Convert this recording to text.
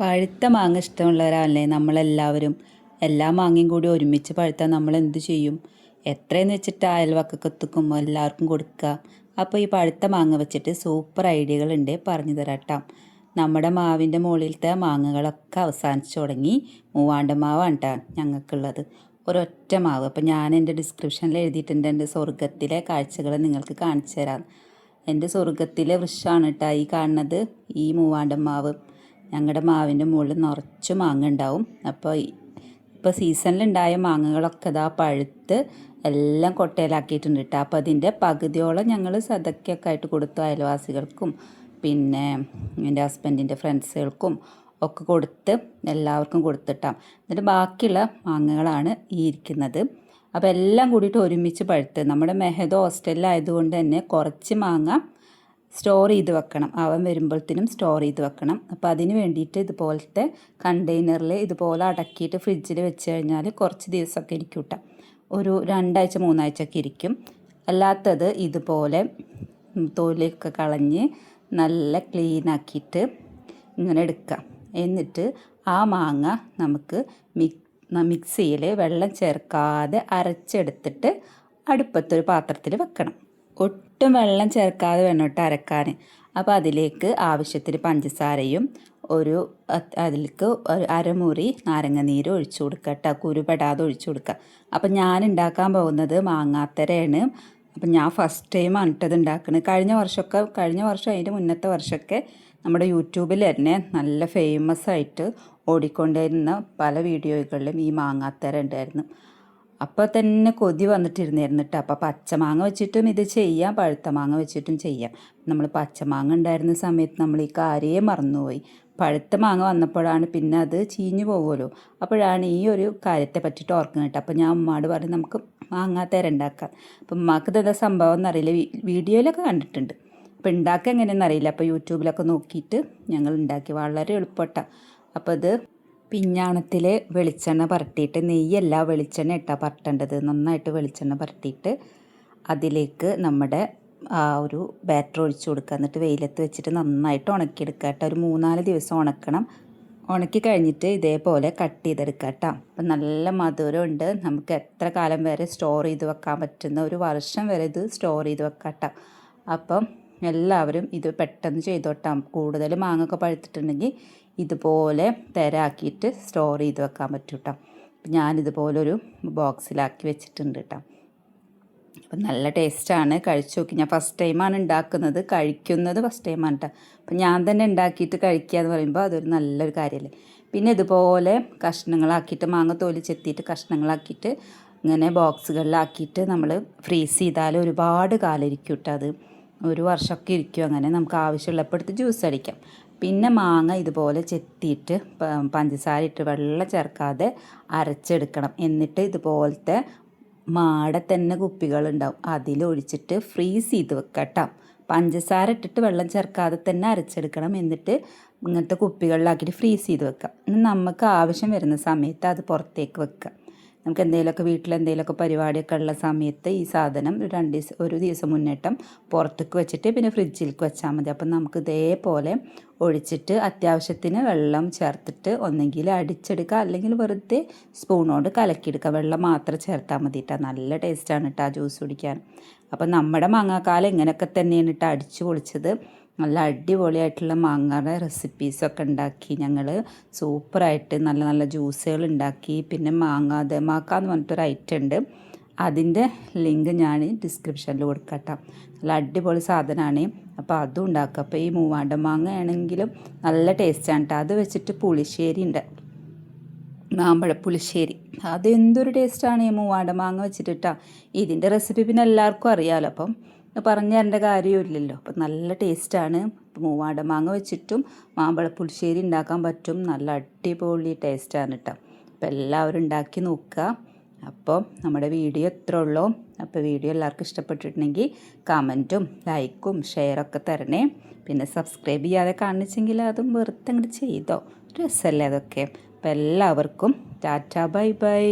പഴുത്ത മാങ്ങ ഇഷ്ടമുള്ളവരല്ലേ നമ്മളെല്ലാവരും. എല്ലാ മാങ്ങയും കൂടി ഒരുമിച്ച് പഴുത്താൽ നമ്മൾ എന്ത് ചെയ്യും? എത്രയെന്ന് വെച്ചിട്ട് അയൽവക്കത്തുക്കും എല്ലാവർക്കും കൊടുക്കുക. അപ്പോൾ ഈ പഴുത്ത മാങ്ങ വെച്ചിട്ട് സൂപ്പർ ഐഡിയകളുണ്ട്, പറഞ്ഞു തരാട്ടാം. നമ്മുടെ മാവിൻ്റെ മുകളിലത്തെ മാങ്ങകളൊക്കെ അവസാനിച്ചു തുടങ്ങി. മൂവാണ്ട മാവാണ് കേട്ടോ ഞങ്ങൾക്കുള്ളത്, ഒരൊറ്റ മാവ്. അപ്പോൾ ഞാൻ എൻ്റെ ഡിസ്ക്രിപ്ഷനിൽ എഴുതിയിട്ടുണ്ട്, എൻ്റെ സ്വർഗത്തിലെ കാഴ്ചകൾ നിങ്ങൾക്ക് കാണിച്ചു തരാം. എൻ്റെ സ്വർഗത്തിലെ വൃക്ഷമാണ് കേട്ടോ ഈ കാണുന്നത്, ഈ മൂവാണ്ട മാവ്. ഞങ്ങളുടെ മാവിൻ്റെ മുകളിൽ നിറച്ച് മാങ്ങ ഉണ്ടാവും. ഇപ്പോൾ സീസണിലുണ്ടായ മാങ്ങകളൊക്കെ ഇതാ പഴുത്ത് എല്ലാം കൊട്ടയിലാക്കിയിട്ടുണ്ട് കേട്ടോ. അപ്പോൾ അതിൻ്റെ പകുതിയോളം ഞങ്ങൾ സദക്കൊക്കെ ആയിട്ട് കൊടുത്തു, അയൽവാസികൾക്കും പിന്നെ എൻ്റെ ഹസ്ബൻഡിൻ്റെ ഫ്രണ്ട്സുകൾക്കും ഒക്കെ കൊടുത്ത് എല്ലാവർക്കും കൊടുത്തിട്ടാം. എന്നിട്ട് ബാക്കിയുള്ള മാങ്ങകളാണ് ഈ ഇരിക്കുന്നത്. അപ്പോൾ എല്ലാം കൂടിയിട്ട് ഒരുമിച്ച് പഴുത്ത്, നമ്മുടെ മെഹദ് ഹോസ്റ്റലിലായതുകൊണ്ട് തന്നെ കുറച്ച് മാങ്ങ സ്റ്റോർ ചെയ്ത് വെക്കണം, അവൻ വരുമ്പോഴത്തേനും സ്റ്റോർ ചെയ്ത് വെക്കണം. അപ്പോൾ അതിന് വേണ്ടിയിട്ട് ഇതുപോലത്തെ കണ്ടെയ്നറിൽ ഇതുപോലെ അടക്കിയിട്ട് ഫ്രിഡ്ജിൽ വെച്ച് കഴിഞ്ഞാൽ കുറച്ച് ദിവസമൊക്കെ ഇരിക്കും കേട്ടോ, ഒരു 2 ആഴ്ച 3 ആഴ്ചയൊക്കെ ഇരിക്കും. അല്ലാത്തത് ഇതുപോലെ തൊലിയൊക്കെ കളഞ്ഞ് നല്ല ക്ലീനാക്കിയിട്ട് ഇങ്ങനെ എടുക്കാം. എന്നിട്ട് ആ മാങ്ങ നമുക്ക് മിക്സിയിൽ വെള്ളം ചേർക്കാതെ അരച്ചെടുത്തിട്ട് അടുപ്പത്തൊരു പാത്രത്തിൽ വെക്കണം. ഒട്ടും വെള്ളം ചേർക്കാതെ വേണം കേട്ടോ അരക്കാൻ. അപ്പോൾ അതിലേക്ക് ആവശ്യത്തിന് പഞ്ചസാരയും അതിലേക്ക് ഒരു അരമുറി നാരങ്ങ നീര് ഒഴിച്ചു കൊടുക്കുക കേട്ടോ, കുരുപെടാതെ ഒഴിച്ചു കൊടുക്കുക. അപ്പം ഞാൻ ഉണ്ടാക്കാൻ പോകുന്നത് മാങ്ങാത്തരയാണ്. അപ്പം ഞാൻ ഫസ്റ്റ് ടൈമാണ് ഇട്ടത് ഉണ്ടാക്കുന്നത്. കഴിഞ്ഞ വർഷം അതിൻ്റെ മുന്നത്തെ വർഷമൊക്കെ നമ്മുടെ യൂട്യൂബിൽ തന്നെ നല്ല ഫേമസ് ആയിട്ട് ഓടിക്കൊണ്ടിരുന്ന പല വീഡിയോകളിലും ഈ മാങ്ങാത്തര ഉണ്ടായിരുന്നു. അപ്പോൾ തന്നെ കൊതി വന്നിട്ടിരുന്നായിരുന്നു കേട്ടോ. അപ്പോൾ പച്ചമാങ്ങ വെച്ചിട്ടും ഇത് ചെയ്യാം, പഴുത്ത മാങ്ങ വെച്ചിട്ടും ചെയ്യാം. നമ്മൾ പച്ചമാങ്ങ ഉണ്ടായിരുന്ന സമയത്ത് നമ്മൾ ഈ കാര്യം മറന്നുപോയി. പഴുത്ത മാങ്ങ വന്നപ്പോഴാണ് പിന്നെ അത് ചീഞ്ഞു പോകുമല്ലോ, അപ്പോഴാണ് ഈ ഒരു കാര്യത്തെ പറ്റിയിട്ട് ഓർക്കുന്നത് കേട്ടോ. അപ്പോൾ ഞാൻ ഉമ്മാട് പറഞ്ഞ് നമുക്ക് മാങ്ങാത്തര ഉണ്ടാക്കാം. അപ്പം ഉമ്മാക്ക് ഇതെന്താ സംഭവം എന്നറിയില്ല, വീഡിയോയിലൊക്കെ കണ്ടിട്ടുണ്ട്. അപ്പോൾ ഉണ്ടാക്കുക എങ്ങനെയെന്ന് അറിയില്ല. അപ്പോൾ യൂട്യൂബിലൊക്കെ നോക്കിയിട്ട് ഞങ്ങൾ ഉണ്ടാക്കി, വളരെ എളുപ്പട്ടാണ്. അപ്പോൾ ഇത് പിഞ്ഞാണത്തിൽ വെളിച്ചെണ്ണ പുരട്ടിയിട്ട്, നെയ്യല്ല വെളിച്ചെണ്ണ ഇട്ടാൽ പുരട്ടേണ്ടത്. നന്നായിട്ട് വെളിച്ചെണ്ണ പുരട്ടിയിട്ട് അതിലേക്ക് നമ്മുടെ ഒരു ബാറ്റർ ഒഴിച്ചു കൊടുക്കുക. എന്നിട്ട് വെയിലത്ത് വെച്ചിട്ട് നന്നായിട്ട് ഉണക്കിയെടുക്കുക കേട്ടോ. ഒരു 3-4 ദിവസം ഉണക്കണം. ഉണക്കി കഴിഞ്ഞിട്ട് ഇതേപോലെ കട്ട് ചെയ്തെടുക്കുക കേട്ടോ. അപ്പം നല്ല മധുരമുണ്ട്, നമുക്ക് എത്ര കാലം വരെ സ്റ്റോർ ചെയ്ത് വെക്കാൻ പറ്റുന്ന, 1 വർഷം വരെ ഇത് സ്റ്റോർ ചെയ്ത് വെക്കാം കേട്ടോ. അപ്പം എല്ലാവരും ഇത് പെട്ടെന്ന് ചെയ്തോട്ടാം. കൂടുതൽ മാങ്ങൊക്കെ പഴുത്തിട്ടുണ്ടെങ്കിൽ ഇതുപോലെ തരാക്കിയിട്ട് സ്റ്റോർ ചെയ്ത് വെക്കാൻ പറ്റും കേട്ടോ. അപ്പം ഞാനിതുപോലൊരു ബോക്സിലാക്കി വെച്ചിട്ടുണ്ട് കേട്ടോ. അപ്പം നല്ല ടേസ്റ്റാണ്, കഴിച്ചു നോക്കി. ഞാൻ ഫസ്റ്റ് ടൈമാണ് ഉണ്ടാക്കുന്നത്, കഴിക്കുന്നത് ഫസ്റ്റ് ടൈമാണ് കേട്ടോ. അപ്പം ഞാൻ തന്നെ ഉണ്ടാക്കിയിട്ട് കഴിക്കുക എന്ന് പറയുമ്പോൾ അതൊരു നല്ലൊരു കാര്യമല്ലേ. പിന്നെ ഇതുപോലെ കഷ്ണങ്ങളാക്കിയിട്ട്, മാങ്ങ തോലി ചെത്തിയിട്ട് കഷ്ണങ്ങളാക്കിയിട്ട് ഇങ്ങനെ ബോക്സുകളിലാക്കിയിട്ട് നമ്മൾ ഫ്രീസ് ചെയ്താൽ ഒരുപാട് കാലം ഇരിക്കും കേട്ടോ. അത് 1 വർഷമൊക്കെ ഇരിക്കും. അങ്ങനെ നമുക്ക് ആവശ്യമുള്ളപ്പോൾ എടുത്ത് ജ്യൂസ് അടിക്കാം. പിന്നെ മാങ്ങ ഇതുപോലെ ചെത്തിയിട്ട് പഞ്ചസാര ഇട്ട് വെള്ളം ചേർക്കാതെ അരച്ചെടുക്കണം. എന്നിട്ട് ഇതുപോലത്തെ മാട തന്നെ കുപ്പികളുണ്ടാവും, അതിലൊഴിച്ചിട്ട് ഫ്രീസ് ചെയ്ത് വെക്കാം കേട്ടോ. പഞ്ചസാര ഇട്ടിട്ട് വെള്ളം ചേർക്കാതെ തന്നെ അരച്ചെടുക്കണം. എന്നിട്ട് ഇങ്ങനത്തെ കുപ്പികളിലാക്കിയിട്ട് ഫ്രീസ് ചെയ്ത് വെക്കാം. നമുക്ക് ആവശ്യം വരുന്ന സമയത്ത് അത് പുറത്തേക്ക് വെക്കുക. നമുക്ക് എന്തെങ്കിലുമൊക്കെ വീട്ടിലെന്തെങ്കിലുമൊക്കെ പരിപാടിയൊക്കെ ഉള്ള സമയത്ത് ഈ സാധനം ഒരു ദിവസം മുന്നേറ്റം പുറത്തേക്ക് വെച്ചിട്ട് പിന്നെ ഫ്രിഡ്ജിലേക്ക് വെച്ചാൽ മതി. അപ്പം നമുക്ക് ഇതേപോലെ ഒഴിച്ചിട്ട് അത്യാവശ്യത്തിന് വെള്ളം ചേർത്തിട്ട് ഒന്നെങ്കിൽ അടിച്ചെടുക്കുക, അല്ലെങ്കിൽ വെറുതെ സ്പൂണോട് കലക്കിയെടുക്കുക. വെള്ളം മാത്രം ചേർത്താൽ മതി കേട്ടോ. നല്ല ടേസ്റ്റാണ് കേട്ടോ ആ ജ്യൂസ് കുടിക്കാൻ. അപ്പം നമ്മുടെ മാങ്ങാക്കാലം ഇങ്ങനെയൊക്കെ തന്നെയാണ് കേട്ടോ അടിച്ചു പൊളിച്ചത്. നല്ല അടിപൊളിയായിട്ടുള്ള മാങ്ങയുടെ റെസിപ്പീസൊക്കെ ഉണ്ടാക്കി ഞങ്ങൾ, സൂപ്പറായിട്ട് നല്ല നല്ല ജ്യൂസുകൾ ഉണ്ടാക്കി. പിന്നെ മാക്ക എന്ന് പറഞ്ഞിട്ടൊരു ഐറ്റം ഉണ്ട്, അതിൻ്റെ ലിങ്ക് ഞാൻ ഡിസ്ക്രിപ്ഷനിൽ കൊടുക്കാം കേട്ടോ. നല്ല അടിപൊളി സാധനമാണ്. അപ്പോൾ അതും ഉണ്ടാക്കുക. അപ്പോൾ ഈ മൂവാണ്ട മാങ്ങ ആണെങ്കിലും നല്ല ടേസ്റ്റാണ് കേട്ടോ. അത് വെച്ചിട്ട് പുളിശ്ശേരി ഉണ്ട്, മാമ്പഴ പുളിശ്ശേരി. അത് എന്തൊരു ടേസ്റ്റാണ് ഈ മൂവാണ്ട മാങ്ങ വെച്ചിട്ടാ. ഇതിൻ്റെ റെസിപ്പി പിന്നെ എല്ലാവർക്കും അറിയാമല്ലോ, അപ്പം പറഞ്ഞു തരേണ്ട കാര്യമില്ലല്ലോ. അപ്പം നല്ല ടേസ്റ്റാണ്. മൂവാണ്ട മാങ്ങ വെച്ചിട്ടും മാമ്പഴ പുളിശ്ശേരി ഉണ്ടാക്കാൻ പറ്റും. നല്ല അടിപൊളി ടേസ്റ്റാണ് കേട്ടോ. അപ്പോൾ എല്ലാവരും ഉണ്ടാക്കി നോക്കുക. അപ്പോൾ നമ്മുടെ വീഡിയോ ഇത്രേ ഉള്ളൂ. അപ്പോൾ വീഡിയോ എല്ലാവർക്കും ഇഷ്ടപ്പെട്ടിട്ടുണ്ടെങ്കിൽ കമൻറ്റും ലൈക്കും ഷെയറൊക്കെ തരണേ. പിന്നെ സബ്സ്ക്രൈബ് ചെയ്യാതെ കാണിച്ചെങ്കിൽ അതും വെറുതെ അങ്ങോട്ട് ചെയ്തോ, രസമല്ലേ അതൊക്കെ. അപ്പോൾ എല്ലാവർക്കും ടാറ്റ ബൈ ബൈ.